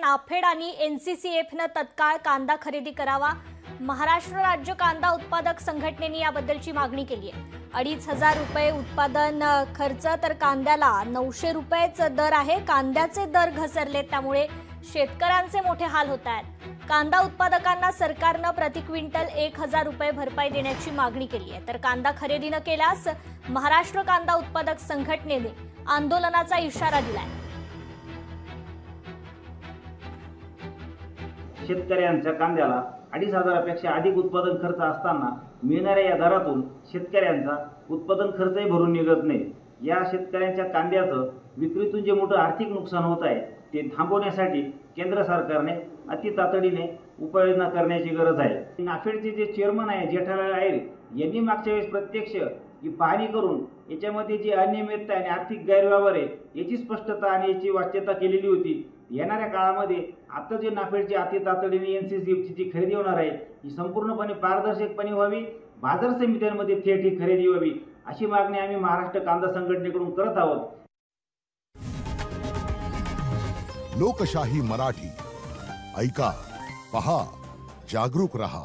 नाफेड आणि एनसीसीएफनं तत्काळ कांदा खरेदी करावा। महाराष्ट्र राज्य कांदा उत्पादक संघटनेने याबद्दलची मागणी केली आहे। 2,500 रुपये उत्पादन खर्च तर कांद्याला 900 रुपयेच दर आहे। कांद्याचे दर घसरले त्यामुळे शेतकऱ्यांचे मोठे हाल होत आहेत। कांदा उत्पादकांना सरकारने प्रति क्विंटल 1,000 रुपये भरपाई देण्याची मागणी केली आहे। तर कांदा खरेदी न केल्यास महाराष्ट्र कांदा उत्पादक संघटनेने आंदोलनाचा इशारा दिलाय। शेतकऱ्यांच्या कांद्याला 2,500 पेक्षा अधिक उत्पादन खर्च असताना मिळणाऱ्या या दरातून शेतकऱ्यांचा उत्पादन खर्चही भरून निघत नाही। या शेतकऱ्यांच्या कांद्याचं विक्रीतून जे मोठं आर्थिक नुकसान होत आहे ते थांबवण्यासाठी केंद्र सरकारने अति तातडीने उपाययोजना करण्याची गरज आहे। नाफेडचे जे चेअरमन आहे जेठालाल अहिर यांनी मागच्या वेळेस प्रत्यक्ष ही पाहणी करून याच्यामध्ये जी अनियमितता आणि आर्थिक गैरव्यवहार आहे याची स्पष्टता आणि याची वाच्यता केलेली होती। येणाऱ्या काळामध्ये आता जे नाफेडची अति तातडीने एनसीसीएफची जी खरेदी होणार आहे ही संपूर्णपणे पारदर्शकपणे व्हावी, बाजार समित्यांमध्ये थेट ही खरेदी व्हावी अशी मागणी आम्ही महाराष्ट्र कांदा संघटनेकडून करत आहोत। लोकशाही मराठी ऐका, पहा, जागरूक रहा।